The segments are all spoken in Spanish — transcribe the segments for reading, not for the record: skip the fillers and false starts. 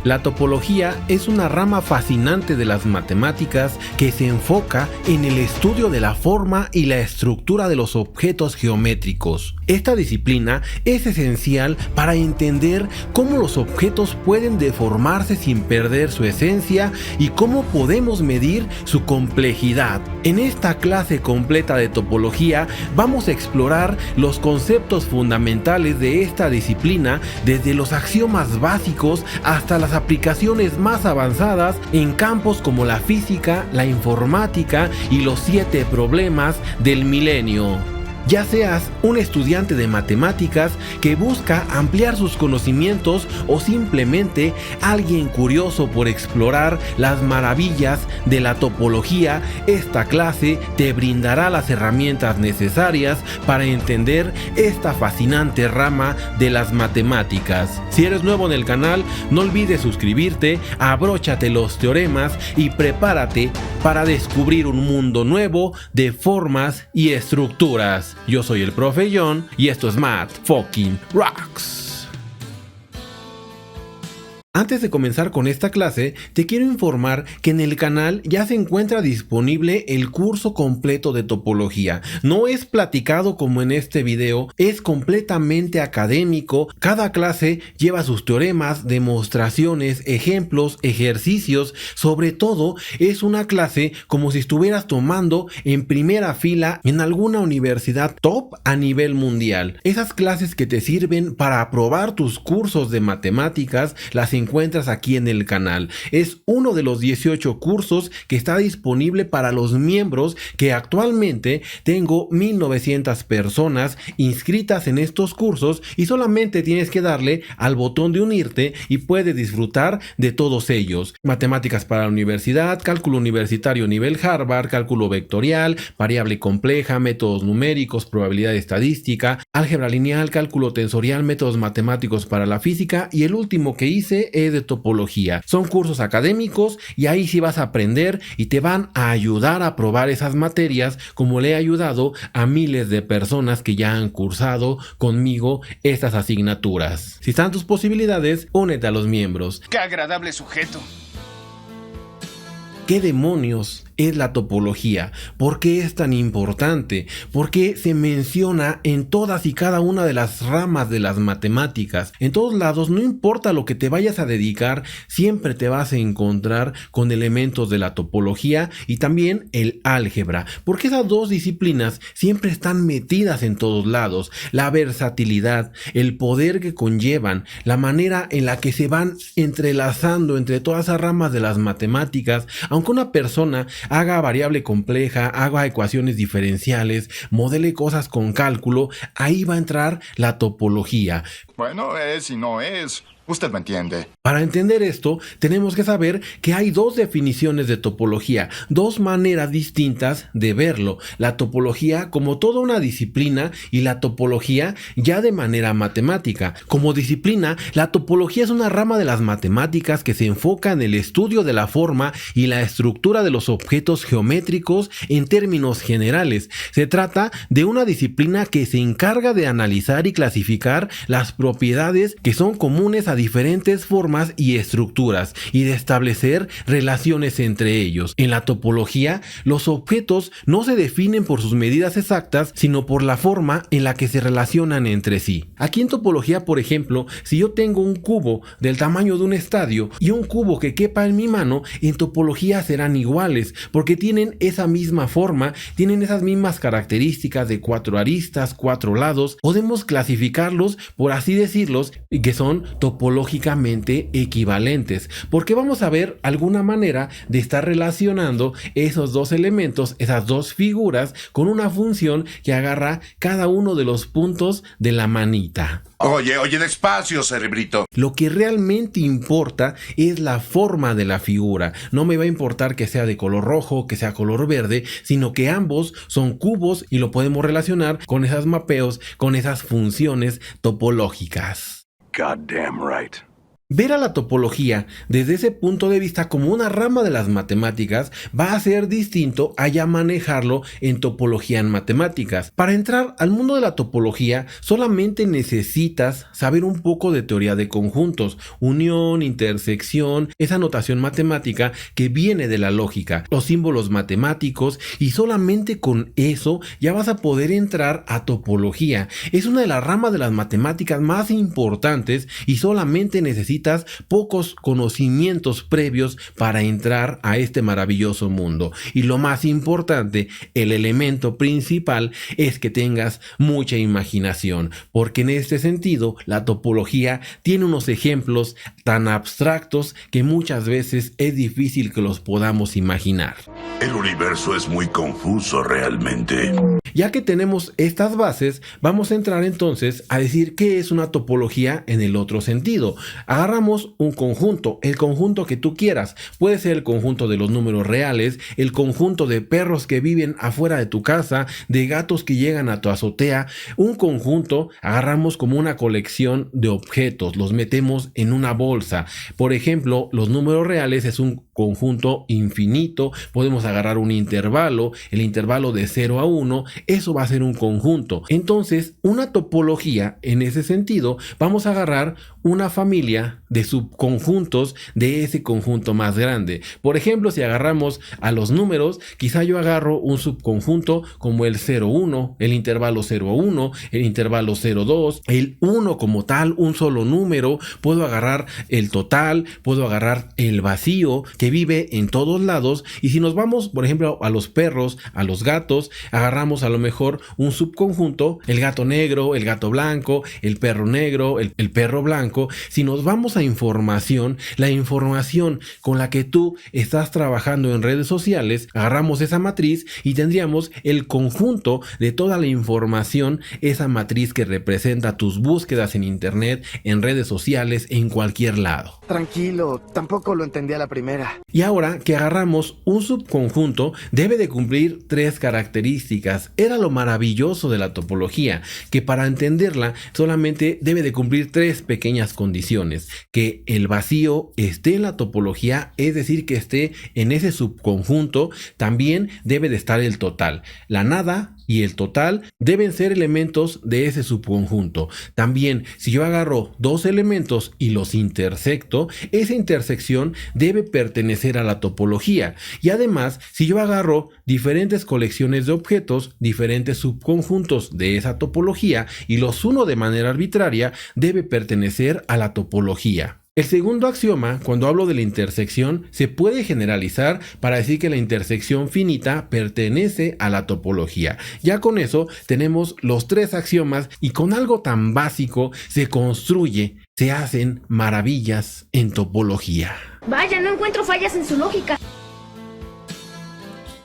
La topología es una rama fascinante de las matemáticas que se enfoca en el estudio de la forma y la estructura de los objetos geométricos. Esta disciplina es esencial para entender cómo los objetos pueden deformarse sin perder su esencia y cómo podemos medir su complejidad. En esta clase completa de topología vamos a explorar los conceptos fundamentales de esta disciplina, desde los axiomas básicos hasta las aplicaciones más avanzadas en campos como la física, la informática y los 7 problemas del milenio. Ya seas un estudiante de matemáticas que busca ampliar sus conocimientos o simplemente alguien curioso por explorar las maravillas de la topología, esta clase te brindará las herramientas necesarias para entender esta fascinante rama de las matemáticas. Si eres nuevo en el canal, no olvides suscribirte, abróchate los teoremas y prepárate para descubrir un mundo nuevo de formas y estructuras. Yo soy el Profe John y esto es Math Fucking Rocks. Antes de comenzar con esta clase, te quiero informar que en el canal ya se encuentra disponible el curso completo de topología. No es platicado como en este video, es completamente académico. Cada clase lleva sus teoremas, demostraciones, ejemplos, ejercicios. Sobre todo, es una clase como si estuvieras tomando en primera fila en alguna universidad top a nivel mundial. Esas clases que te sirven para aprobar tus cursos de matemáticas las encuentras aquí en el canal. Es uno de los 18 cursos que está disponible para los miembros, que actualmente tengo 1900 personas inscritas en estos cursos y solamente tienes que darle al botón de unirte y puedes disfrutar de todos ellos. Matemáticas para la universidad, cálculo universitario nivel Harvard, cálculo vectorial, variable compleja, métodos numéricos, probabilidad estadística, álgebra lineal, cálculo tensorial, métodos matemáticos para la física y el último que hice es de topología. Son cursos académicos y ahí sí vas a aprender y te van a ayudar a probar esas materias, como le he ayudado a miles de personas que ya han cursado conmigo estas asignaturas. Si están tus posibilidades, únete a los miembros. ¡Qué agradable sujeto! ¿Qué demonios es la topología? ¿Por qué es tan importante? ¿Por qué se menciona en todas y cada una de las ramas de las matemáticas? En todos lados, no importa lo que te vayas a dedicar, siempre te vas a encontrar con elementos de la topología y también el álgebra, porque esas dos disciplinas siempre están metidas en todos lados. La versatilidad, el poder que conllevan, la manera en la que se van entrelazando entre todas esas ramas de las matemáticas. Aunque una persona haga variable compleja, haga ecuaciones diferenciales, modele cosas con cálculo, ahí va a entrar la topología. Bueno, es y no es. Usted me entiende. Para entender esto, tenemos que saber que hay dos definiciones de topología, dos maneras distintas de verlo. La topología como toda una disciplina y la topología ya de manera matemática. Como disciplina, la topología es una rama de las matemáticas que se enfoca en el estudio de la forma y la estructura de los objetos geométricos en términos generales. Se trata de una disciplina que se encarga de analizar y clasificar las propiedades que son comunes a diferentes formas y estructuras y de establecer relaciones entre ellos. En la topología, los objetos no se definen por sus medidas exactas, sino por la forma en la que se relacionan entre sí. Aquí en topología, por ejemplo, si yo tengo un cubo del tamaño de un estadio y un cubo que quepa en mi mano, en topología serán iguales, porque tienen esa misma forma, tienen esas mismas características de 4 aristas, 4 lados. Podemos clasificarlos, por así decirlos, que son topológicamente equivalentes, porque vamos a ver alguna manera de estar relacionando esos dos elementos, esas dos figuras, con una función que agarra cada uno de los puntos de la manita. Oye, despacio, cerebrito. Lo que realmente importa es la forma de la figura. No me va a importar que sea de color rojo, que sea color verde, sino que ambos son cubos y lo podemos relacionar con esos mapeos, con esas funciones topológicas. Goddamn right. Ver a la topología desde ese punto de vista como una rama de las matemáticas va a ser distinto a ya manejarlo en topología en matemáticas. Para entrar al mundo de la topología solamente necesitas saber un poco de teoría de conjuntos, unión, intersección, esa notación matemática que viene de la lógica, los símbolos matemáticos, y solamente con eso ya vas a poder entrar a topología. Es una de las ramas de las matemáticas más importantes y solamente necesitas pocos conocimientos previos para entrar a este maravilloso mundo. Y lo más importante, el elemento principal es que tengas mucha imaginación, porque en este sentido la topología tiene unos ejemplos tan abstractos que muchas veces es difícil que los podamos imaginar. El universo es muy confuso realmente. Ya que tenemos estas bases, vamos a entrar entonces a decir qué es una topología en el otro sentido. Agarramos un conjunto, el conjunto que tú quieras. Puede ser el conjunto de los números reales, el conjunto de perros que viven afuera de tu casa, de gatos que llegan a tu azotea. Un conjunto agarramos como una colección de objetos, los metemos en una bolsa. Por ejemplo, los números reales es un conjunto infinito, podemos agarrar un intervalo, el intervalo de 0 a 1, eso va a ser un conjunto. Entonces, una topología, en ese sentido, vamos a agarrar una familia de subconjuntos de ese conjunto más grande. Por ejemplo, si agarramos a los números, quizá yo agarro un subconjunto como el 0,1, el intervalo 0,1, el intervalo 0,2, el 1 como tal, un solo número. Puedo agarrar el total, puedo agarrar el vacío que vive en todos lados. Y si nos vamos, por ejemplo, a los perros, a los gatos, agarramos a lo mejor un subconjunto, el gato negro, el gato blanco, el perro negro, el perro blanco. Si nos vamos a información, la información con la que tú estás trabajando en redes sociales, agarramos esa matriz y tendríamos el conjunto de toda la información, esa matriz que representa tus búsquedas en internet, en redes sociales, en cualquier lado. Tranquilo, tampoco lo entendí a la primera. Y ahora que agarramos un subconjunto, debe de cumplir 3 características. Era lo maravilloso de la topología, que para entenderla solamente debe de cumplir 3 pequeñas condiciones: que el vacío esté en la topología, es decir, que esté en ese subconjunto. También debe de estar el total. La nada y el total deben ser elementos de ese subconjunto. También, si yo agarro 2 elementos y los intersecto, esa intersección debe pertenecer a la topología. Y además, si yo agarro diferentes colecciones de objetos, diferentes subconjuntos de esa topología y los uno de manera arbitraria, debe pertenecer a la topología. El segundo axioma, cuando hablo de la intersección, se puede generalizar para decir que la intersección finita pertenece a la topología. Ya con eso tenemos los 3 axiomas y con algo tan básico se construye, se hacen maravillas en topología. Vaya, no encuentro fallas en su lógica.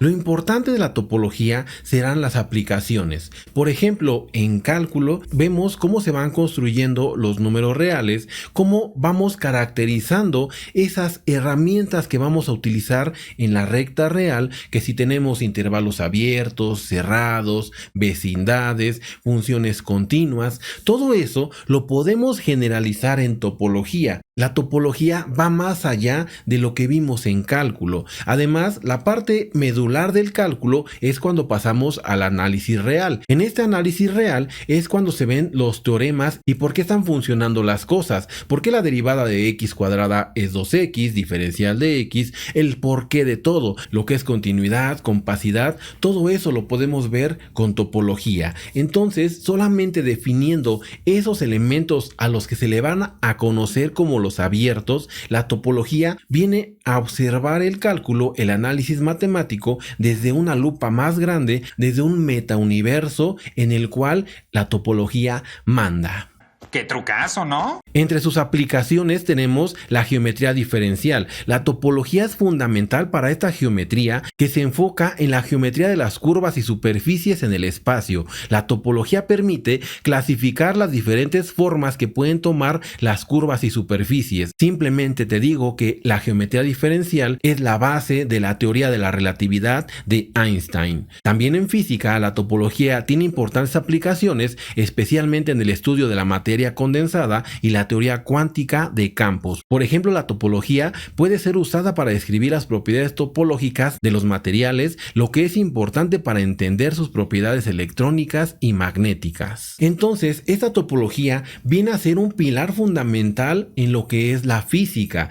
Lo importante de la topología serán las aplicaciones. Por ejemplo, en cálculo vemos cómo se van construyendo los números reales, cómo vamos caracterizando esas herramientas que vamos a utilizar en la recta real, que si tenemos intervalos abiertos, cerrados, vecindades, funciones continuas, todo eso lo podemos generalizar en topología. La topología va más allá de lo que vimos en cálculo. Además, la parte medular del cálculo es cuando pasamos al análisis real. En este análisis real es cuando se ven los teoremas y por qué están funcionando las cosas. Por qué la derivada de x cuadrada es 2x, diferencial de x, el porqué de todo, lo que es continuidad, compacidad, todo eso lo podemos ver con topología. Entonces, solamente definiendo esos elementos a los que se le van a conocer como los abiertos, la topología viene a observar el cálculo, el análisis matemático desde una lupa más grande, desde un metauniverso en el cual la topología manda. ¡Qué trucazo!, ¿no? Entre sus aplicaciones tenemos la geometría diferencial. La topología es fundamental para esta geometría, que se enfoca en la geometría de las curvas y superficies en el espacio. La topología permite clasificar las diferentes formas que pueden tomar las curvas y superficies. Simplemente te digo que la geometría diferencial es la base de la teoría de la relatividad de Einstein. También en física, la topología tiene importantes aplicaciones, especialmente en el estudio de la materia materia condensada y la teoría cuántica de campos. Por ejemplo, la topología puede ser usada para describir las propiedades topológicas de los materiales, lo que es importante para entender sus propiedades electrónicas y magnéticas. Entonces, esta topología viene a ser un pilar fundamental en lo que es la física.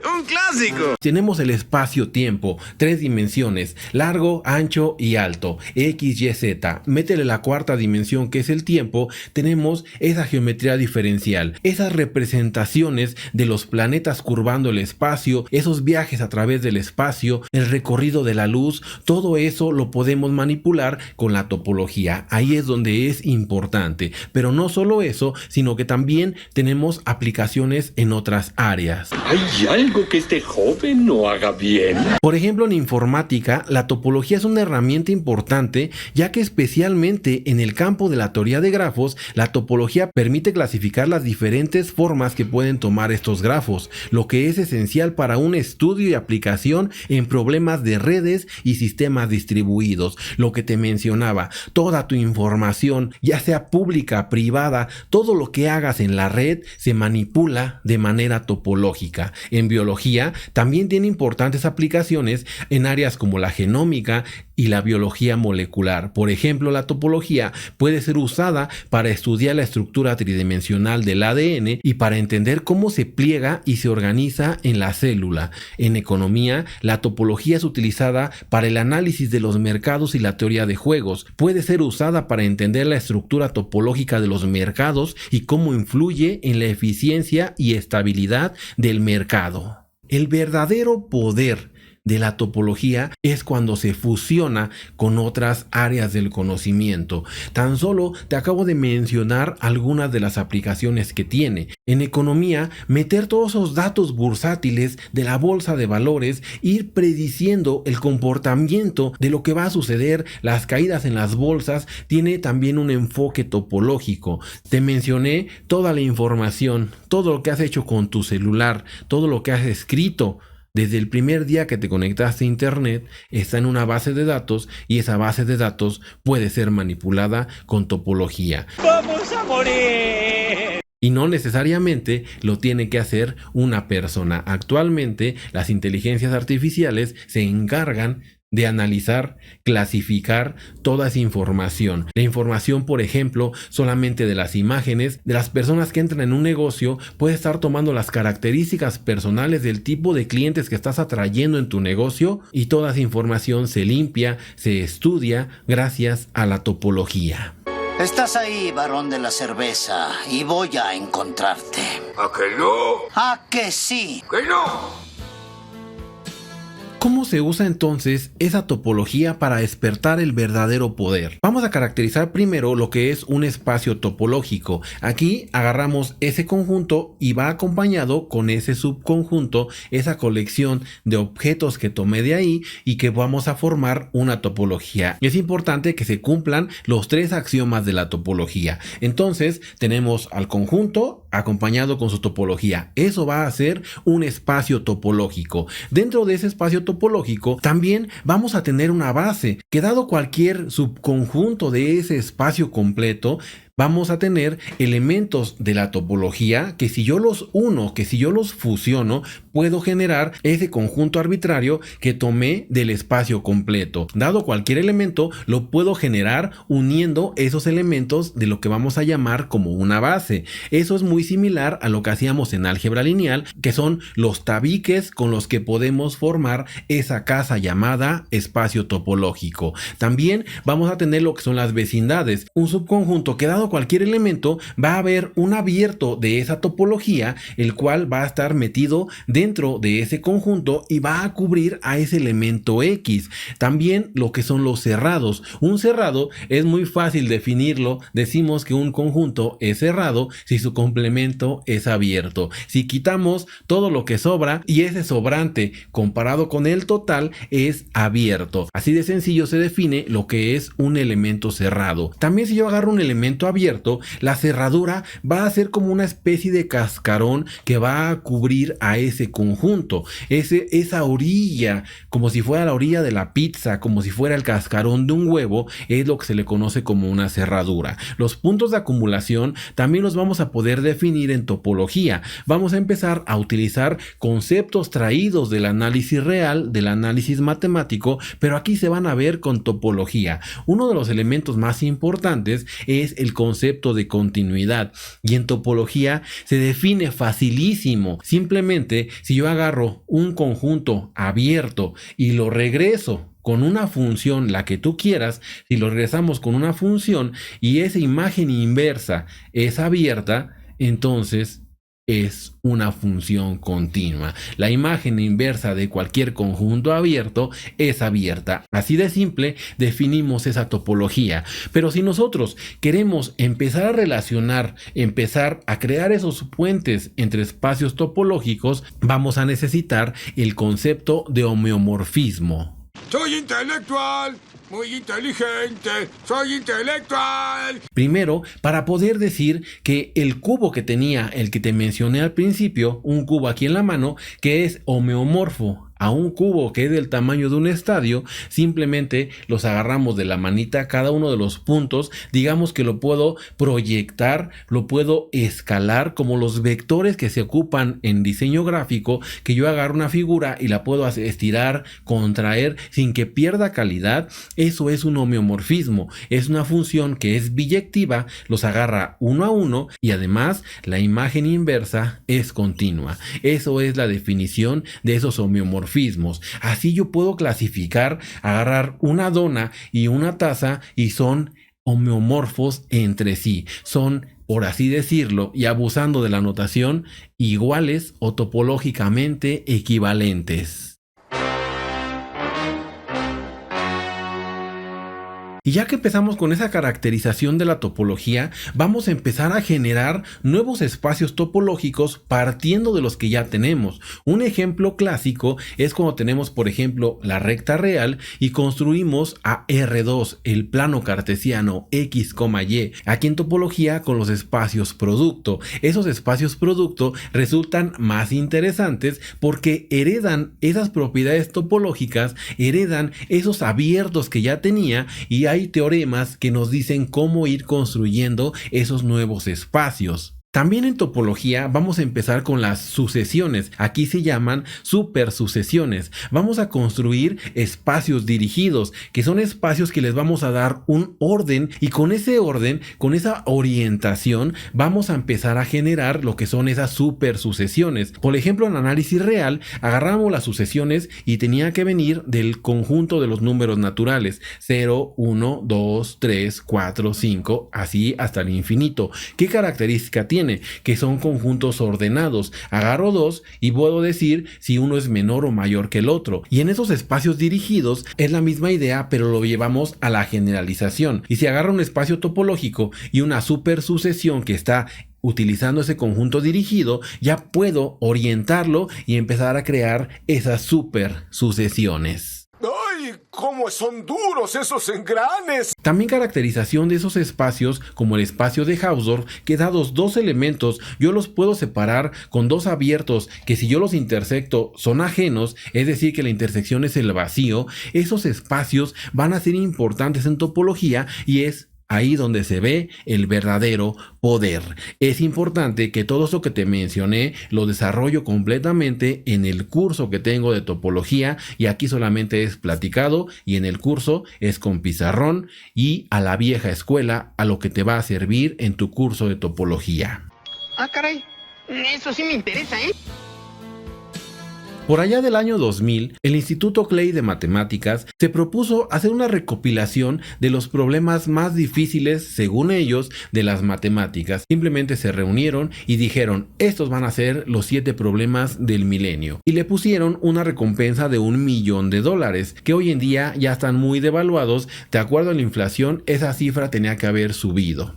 ¡Un clásico! Tenemos el espacio-tiempo, 3 dimensiones, largo, ancho y alto, X, Y, Z. Métele la cuarta dimensión, que es el tiempo, tenemos esa geometría diferencial, esas representaciones de los planetas curvando el espacio, esos viajes a través del espacio, el recorrido de la luz, todo eso lo podemos manipular con la topología. Ahí es donde es importante. Pero no solo eso, sino que también tenemos aplicaciones en otras áreas. ¿Hay algo que este joven no haga bien? Por ejemplo, en informática, la topología es una herramienta importante, ya que especialmente en el campo de la teoría de grafos, la topología permite clasificar las diferentes formas que pueden tomar estos grafos, lo que es esencial para un estudio y aplicación en problemas de redes y sistemas distribuidos. Lo que te mencionaba, toda tu información, ya sea pública, privada, todo lo que hagas en la red se manipula de manera topológica. En biología también tiene importantes aplicaciones en áreas como la genómica y la biología molecular. Por ejemplo, la topología puede ser usada para estudiar la estructura tridimensional del ADN y para entender cómo se pliega y se organiza en la célula. En economía, la topología es utilizada para el análisis de los mercados y la teoría de juegos. Puede ser usada para entender la estructura topológica de los mercados y cómo influye en la eficiencia y estabilidad del mercado. El verdadero poder de la topología es cuando se fusiona con otras áreas del conocimiento. Tan solo te acabo de mencionar algunas de las aplicaciones que tiene. En economía, meter todos esos datos bursátiles de la bolsa de valores, ir prediciendo el comportamiento de lo que va a suceder, las caídas en las bolsas, tiene también un enfoque topológico. Te mencioné toda la información, todo lo que has hecho con tu celular, todo lo que has escrito. Desde el primer día que te conectaste a internet está en una base de datos y esa base de datos puede ser manipulada con topología. ¡Vamos a morir! Y no necesariamente lo tiene que hacer una persona. Actualmente las inteligencias artificiales se encargan de analizar, clasificar toda esa información. La información, por ejemplo, solamente de las imágenes de las personas que entran en un negocio, puede estar tomando las características personales del tipo de clientes que estás atrayendo en tu negocio y toda esa información se limpia, se estudia gracias a la topología. Estás ahí, varón de la cerveza, y voy a encontrarte. ¿A que no? ¿A que sí? ¡Que no! ¿Cómo se usa entonces esa topología para despertar el verdadero poder? Vamos a caracterizar primero lo que es un espacio topológico. Aquí agarramos ese conjunto y va acompañado con ese subconjunto, esa colección de objetos que tomé de ahí y que vamos a formar una topología. Es importante que se cumplan los 3 axiomas de la topología. Entonces tenemos al conjunto acompañado con su topología. Eso va a ser un espacio topológico. Dentro de ese espacio topológico también vamos a tener una base que, dado cualquier subconjunto de ese espacio completo, vamos a tener elementos de la topología que si yo los uno, que si yo los fusiono, puedo generar ese conjunto arbitrario que tomé del espacio completo. Dado cualquier elemento, lo puedo generar uniendo esos elementos de lo que vamos a llamar como una base. Eso es muy similar a lo que hacíamos en álgebra lineal, que son los tabiques con los que podemos formar esa casa llamada espacio topológico. También vamos a tener lo que son las vecindades, un subconjunto que, dado cualquier elemento, va a haber un abierto de esa topología, el cual va a estar metido dentro de ese conjunto y va a cubrir a ese elemento X. También lo que son los cerrados. Un cerrado es muy fácil definirlo. Decimos que un conjunto es cerrado si su complemento es abierto. Si quitamos todo lo que sobra y ese sobrante comparado con el total es abierto. Así de sencillo se define lo que es un elemento cerrado. También, si yo agarro un elemento abierto, la cerradura va a ser como una especie de cascarón que va a cubrir a ese conjunto, esa orilla, como si fuera la orilla de la pizza, como si fuera el cascarón de un huevo, es lo que se le conoce como una cerradura. Los puntos de acumulación también los vamos a poder definir en topología. Vamos a empezar a utilizar conceptos traídos del análisis real, del análisis matemático, pero aquí se van a ver con topología. Uno de los elementos más importantes es el concepto de continuidad, y en topología se define facilísimo. Simplemente, si yo agarro un conjunto abierto y lo regreso con una función, la que tú quieras, si lo regresamos con una función y esa imagen inversa es abierta, entonces es una función continua. La imagen inversa de cualquier conjunto abierto es abierta. Así de simple definimos esa topología. Pero si nosotros queremos empezar a relacionar, empezar a crear esos puentes entre espacios topológicos, vamos a necesitar el concepto de homeomorfismo. Soy intelectual, muy inteligente, soy intelectual. Primero, para poder decir que el cubo que tenía, el que te mencioné al principio, un cubo aquí en la mano, que es homeomorfo a un cubo que es del tamaño de un estadio, simplemente los agarramos de la manita, cada uno de los puntos, digamos que lo puedo proyectar, lo puedo escalar como los vectores que se ocupan en diseño gráfico, que yo agarro una figura y la puedo estirar, contraer sin que pierda calidad. Eso es un homeomorfismo, es una función que es biyectiva, los agarra uno a uno y además la imagen inversa es continua. Eso es la definición de esos homeomorfismos. Así yo puedo clasificar, agarrar una dona y una taza y son homeomorfos entre sí. Son, por así decirlo, y abusando de la notación, iguales o topológicamente equivalentes. Y ya que empezamos con esa caracterización de la topología, vamos a empezar a generar nuevos espacios topológicos partiendo de los que ya tenemos. Un ejemplo clásico es cuando tenemos, por ejemplo, la recta real y construimos a R2, el plano cartesiano X, Y. Aquí en topología con los espacios producto. Esos espacios producto resultan más interesantes porque heredan esas propiedades topológicas, heredan esos abiertos que ya tenía y hay teoremas que nos dicen cómo ir construyendo esos nuevos espacios. También en topología vamos a empezar con las sucesiones, aquí se llaman supersucesiones. Vamos a construir espacios dirigidos, que son espacios que les vamos a dar un orden y con ese orden, con esa orientación, vamos a empezar a generar lo que son esas supersucesiones. Por ejemplo, en análisis real, agarramos las sucesiones y tenía que venir del conjunto de los números naturales, 0, 1, 2, 3, 4, 5, así hasta el infinito. ¿Qué característica tiene? Que son conjuntos ordenados. Agarro dos y puedo decir si uno es menor o mayor que el otro. Y en esos espacios dirigidos es la misma idea, pero lo llevamos a la generalización. Y si agarro un espacio topológico y una supersucesión que está utilizando ese conjunto dirigido, ya puedo orientarlo y empezar a crear esas supersucesiones. ¡Ay! ¡Cómo son duros esos engranes! También caracterización de esos espacios como el espacio de Hausdorff, que dados dos elementos yo los puedo separar con dos abiertos que si yo los intersecto son ajenos, es decir que la intersección es el vacío. Esos espacios van a ser importantes en topología y es ahí donde se ve el verdadero poder. Es importante que todo eso que te mencioné lo desarrollo completamente en el curso que tengo de topología y aquí solamente es platicado y en el curso es con pizarrón y a la vieja escuela, a lo que te va a servir en tu curso de topología. Ah, caray, eso sí me interesa, ¿eh? Por allá del año 2000, el Instituto Clay de Matemáticas se propuso hacer una recopilación de los problemas más difíciles, según ellos, de las matemáticas. Simplemente se reunieron y dijeron, estos van a ser los 7 problemas del milenio. Y le pusieron una recompensa de $1 millón, que hoy en día ya están muy devaluados. De acuerdo a la inflación, esa cifra tenía que haber subido.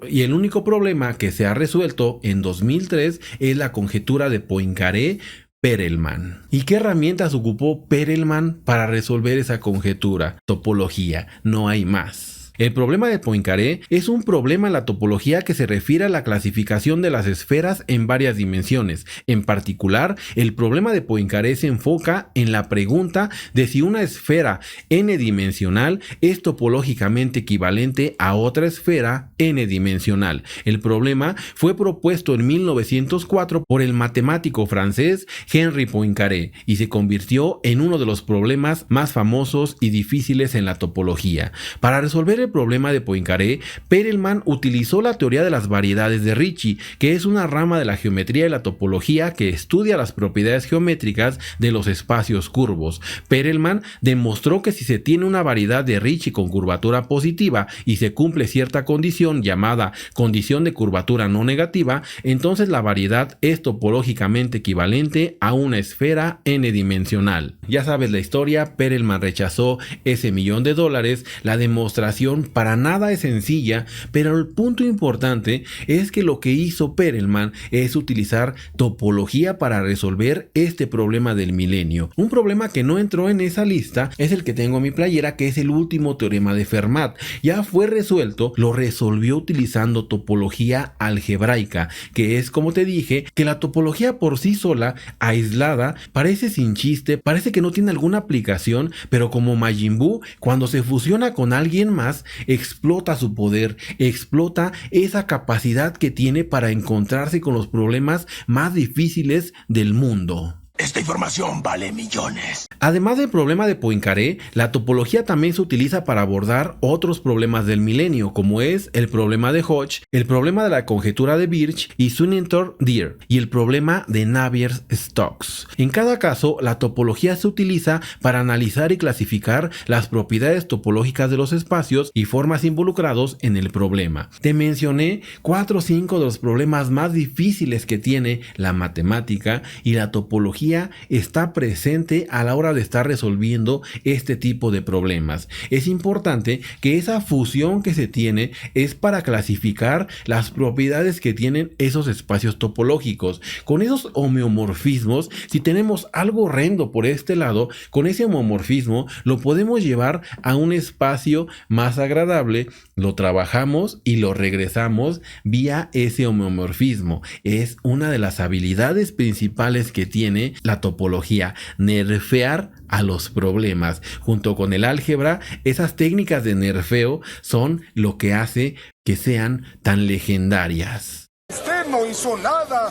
Y el único problema que se ha resuelto en 2003 es la conjetura de Poincaré-Perelman. ¿Y qué herramientas ocupó Perelman para resolver esa conjetura? Topología, no hay más. El problema de Poincaré es un problema en la topología que se refiere a la clasificación de las esferas en varias dimensiones. En particular, el problema de Poincaré se enfoca en la pregunta de si una esfera n-dimensional es topológicamente equivalente a otra esfera n-dimensional. El problema fue propuesto en 1904 por el matemático francés Henri Poincaré y se convirtió en uno de los problemas más famosos y difíciles en la topología. Para resolver el problema de Poincaré, Perelman utilizó la teoría de las variedades de Ricci, que es una rama de la geometría y la topología que estudia las propiedades geométricas de los espacios curvos. Perelman demostró que si se tiene una variedad de Ricci con curvatura positiva y se cumple cierta condición llamada condición de curvatura no negativa, entonces la variedad es topológicamente equivalente a una esfera n-dimensional. Ya sabes la historia, Perelman rechazó ese $1.000.000, la demostración para nada es sencilla, pero el punto importante es que lo que hizo Perelman es utilizar topología para resolver este problema del milenio. Un problema que no entró en esa lista es el que tengo en mi playera, que es el último teorema de Fermat. Ya fue resuelto, lo resolvió utilizando topología algebraica, que es, como te dije, que la topología por sí sola, aislada, parece sin chiste, parece que no tiene alguna aplicación, pero como Majin Buu, cuando se fusiona con alguien más, explota su poder, explota esa capacidad que tiene para encontrarse con los problemas más difíciles del mundo. Esta información vale millones. Además del problema de Poincaré, la topología también se utiliza para abordar otros problemas del milenio, como es el problema de Hodge, el problema de la conjetura de Birch y Swinnerton-Deer, y el problema de Navier-Stokes. En cada caso, la topología se utiliza para analizar y clasificar las propiedades topológicas de los espacios y formas involucrados en el problema. Te mencioné 4 o 5 de los problemas más difíciles que tiene la matemática, y la topología está presente a la hora de estar resolviendo este tipo de problemas. Es importante que esa fusión que se tiene es para clasificar las propiedades que tienen esos espacios topológicos. Con esos homeomorfismos, si tenemos algo horrendo por este lado, con ese homeomorfismo lo podemos llevar a un espacio más agradable, lo trabajamos y lo regresamos vía ese homeomorfismo. Es una de las habilidades principales que tiene la topología, nerfear a los problemas. Junto con el álgebra, esas técnicas de nerfeo son lo que hace que sean tan legendarias. Usted no hizo nada.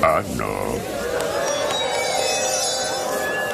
Ah, no.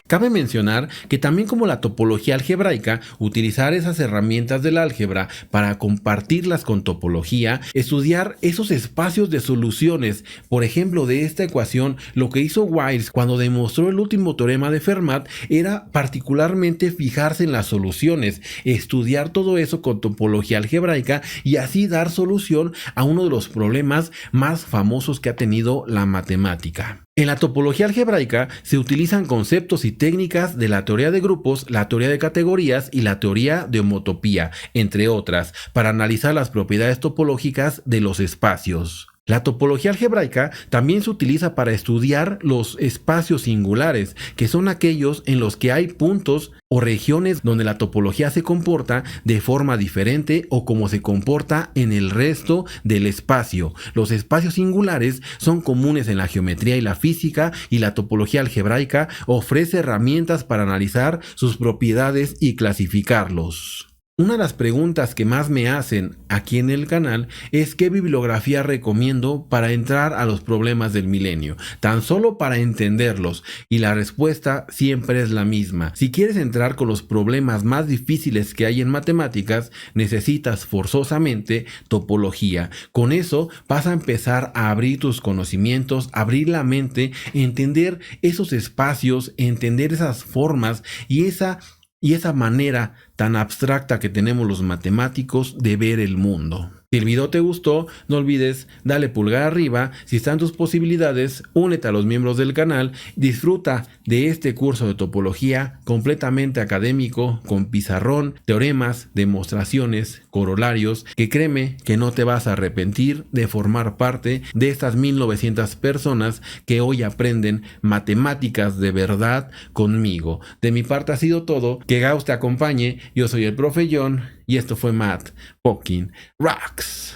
Cabe mencionar que también como la topología algebraica, utilizar esas herramientas del álgebra para compartirlas con topología, estudiar esos espacios de soluciones. Por ejemplo, de esta ecuación, lo que hizo Wiles cuando demostró el último teorema de Fermat era particularmente fijarse en las soluciones, estudiar todo eso con topología algebraica y así dar solución a uno de los problemas más famosos que ha tenido la matemática. En la topología algebraica se utilizan conceptos y técnicas de la teoría de grupos, la teoría de categorías y la teoría de homotopía, entre otras, para analizar las propiedades topológicas de los espacios. La topología algebraica también se utiliza para estudiar los espacios singulares, que son aquellos en los que hay puntos o regiones donde la topología se comporta de forma diferente o como se comporta en el resto del espacio. Los espacios singulares son comunes en la geometría y la física, y la topología algebraica ofrece herramientas para analizar sus propiedades y clasificarlos. Una de las preguntas que más me hacen aquí en el canal es qué bibliografía recomiendo para entrar a los problemas del milenio, tan solo para entenderlos, y la respuesta siempre es la misma. Si quieres entrar con los problemas más difíciles que hay en matemáticas, necesitas forzosamente topología. Con eso vas a empezar a abrir tus conocimientos, abrir la mente, entender esos espacios, entender esas formas y esa manera tan abstracta que tenemos los matemáticos de ver el mundo. Si el video te gustó, no olvides darle pulgar arriba. Si están tus posibilidades, únete a los miembros del canal. Disfruta de este curso de topología completamente académico, con pizarrón, teoremas, demostraciones, corolarios, que créeme que no te vas a arrepentir de formar parte de estas 1900 personas que hoy aprenden matemáticas de verdad conmigo. De mi parte ha sido todo. Que Gauss te acompañe. Yo soy el Profe John Y esto fue Matt fucking Rocks.